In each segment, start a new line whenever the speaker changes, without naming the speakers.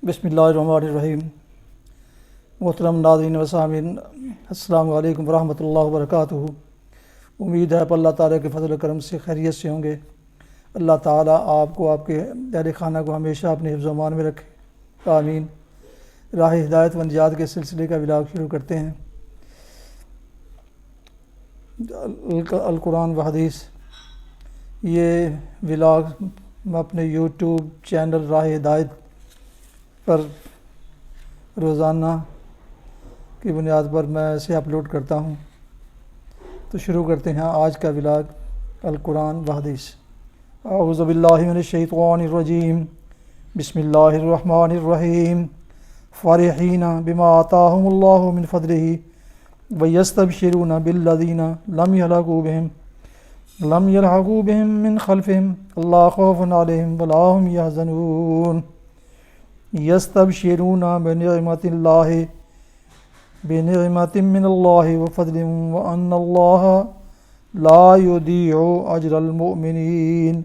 بسم اللہ الرحمن الرحیم۔ محترم ناظرین و سامعین، السلام علیکم ورحمۃ اللہ وبرکاتہ۔ امید ہے اللہ تعالیٰ کے فضل و کرم سے خیریت سے ہوں گے۔ اللہ تعالیٰ آپ کو، آپ کے اہل خانہ کو ہمیشہ اپنے حفظ و امان میں رکھے، آمین۔ راہ ہدایت و نجات کے سلسلے کا ولاگ شروع کرتے ہیں۔ القرآن و حدیث، یہ ولاگ میں اپنے یوٹیوب چینل راہ ہدایت پر روزانہ کی بنیاد پر میں اسے اپلوڈ کرتا ہوں۔ تو شروع کرتے ہیں آج کا ولاگ القرآن و حدیث۔ اعوذ باللہ من الشیطان الرجیم، بسم اللہ الرحمن الرحیم۔ فرحین بما آتاہم اللہ من فضلہ ویستبشرون بالذین لم یلحقوا بہم من خلفہم اللہ خوف علیہم ولا هم یحزنون۔ یستبشرون بنعمت من اللہ وفضل وان اللہ لا یضیع اجر المؤمنین۔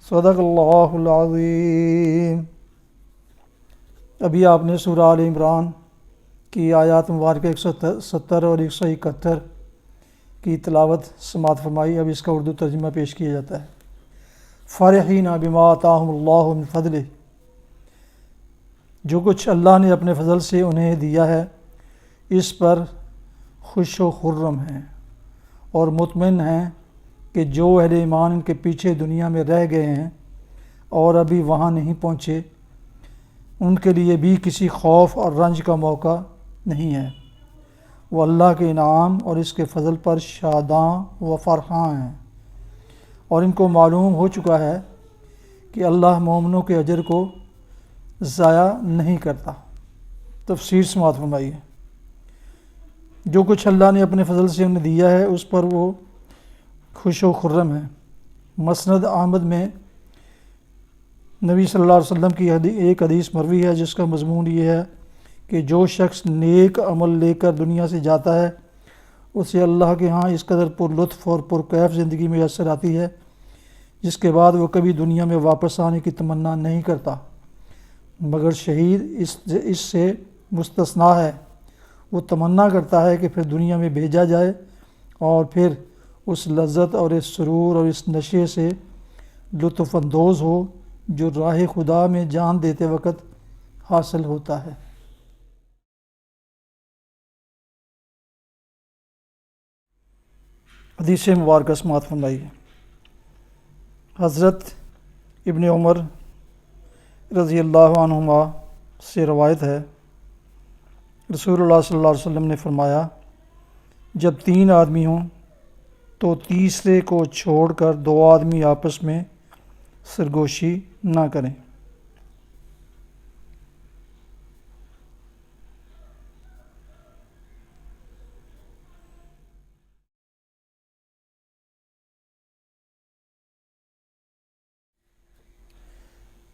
صدق اللہ العظیم۔ ابھی آپ نے سورہ آل عمران کی آیات مبارکہ 170 اور 171 کی تلاوت سماعت فرمائی۔ اب اس کا اردو ترجمہ پیش کیا جاتا ہے۔ فرحین بما آتاہم اللہ من فضلہ، جو کچھ اللہ نے اپنے فضل سے انہیں دیا ہے اس پر خوش و خرم ہیں اور مطمئن ہیں کہ جو اہل ایمان ان کے پیچھے دنیا میں رہ گئے ہیں اور ابھی وہاں نہیں پہنچے، ان کے لیے بھی کسی خوف اور رنج کا موقع نہیں ہے۔ وہ اللہ کے انعام اور اس کے فضل پر شاداں و فرحاں ہیں، اور ان کو معلوم ہو چکا ہے کہ اللہ مومنوں کے اجر کو ضائع نہیں کرتا۔ تفسیر سماعت فرمائیے۔ جو کچھ اللہ نے اپنے فضل سے انہیں دیا ہے اس پر وہ خوش و خرم ہیں۔ مسند احمد میں نبی صلی اللہ علیہ وسلم کی ایک حدیث مروی ہے جس کا مضمون یہ ہے کہ جو شخص نیک عمل لے کر دنیا سے جاتا ہے اسے اللہ کے ہاں اس قدر پر لطف اور پرکیف زندگی میں میسر آتی ہے جس کے بعد وہ کبھی دنیا میں واپس آنے کی تمنا نہیں کرتا، مگر شہید اس سے مستثنا ہے۔ وہ تمنا کرتا ہے کہ پھر دنیا میں بھیجا جائے اور پھر اس لذت اور اس سرور اور اس نشے سے لطف اندوز ہو جو راہ خدا میں جان دیتے وقت حاصل ہوتا ہے۔ حدیث مبارکہ سماعت فرمائیے۔ حضرت ابن عمر رضی اللہ عنہما سے روایت ہے، رسول اللہ صلی اللہ علیہ وسلم نے فرمایا، جب 3 آدمی ہوں تو تیسرے کو چھوڑ کر 2 آدمی آپس میں سرگوشی نہ کریں۔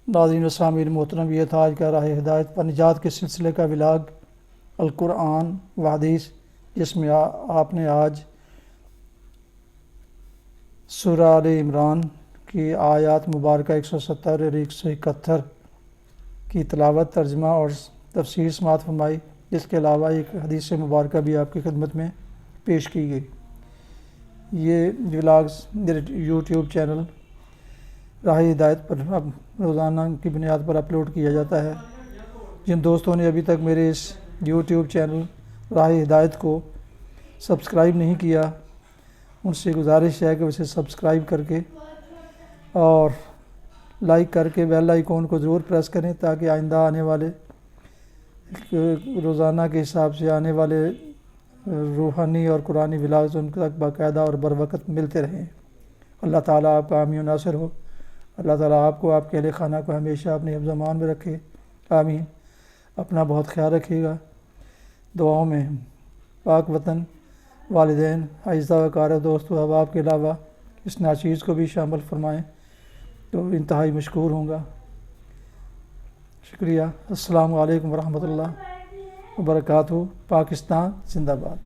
ناظرین و سامعین محترم، یہ تھا آج کا راہ ہدایت پر نجات کے سلسلے کا ولاگ القرآن و حدیث، جس میں آپ نے آج سورہ آل عمران کی آیات مبارکہ 170 اور 171 کی تلاوت، ترجمہ اور تفسیر سماعت فرمائی۔ اس کے علاوہ ایک حدیث مبارکہ بھی آپ کی خدمت میں پیش کی گئی۔ یہ ولاگز میرے یوٹیوب چینل راہ ہدایت پر اب روزانہ کی بنیاد پر اپلوڈ کیا جاتا ہے۔ جن دوستوں نے ابھی تک میرے اس یوٹیوب چینل راہ ہدایت کو سبسکرائب نہیں کیا، ان سے گزارش ہے کہ اسے سبسکرائب کر کے اور لائک کر کے بیل آئیکن کو ضرور پریس کریں تاکہ آئندہ آنے والے روزانہ کے حساب سے آنے والے روحانی اور قرآنی ولاگز ان تک باقاعدہ اور بروقت ملتے رہیں۔ اللہ تعالیٰ آپ کا حامی و ناصر ہو۔ اللہ تعالیٰ آپ کو، آپ کے اہل خانہ کو ہمیشہ اپنے حفظ و امان میں رکھے، آمین۔ اپنا بہت خیال رکھیے گا۔ دعاؤں میں پاک وطن، والدین، اعزہ و اقارب، دوست و احباب کے علاوہ اس ناچیز کو بھی شامل فرمائیں تو انتہائی مشکور ہوں گا۔ شکریہ۔ السلام علیکم ورحمۃ اللہ وبرکاتہ۔ پاکستان زندہ باد۔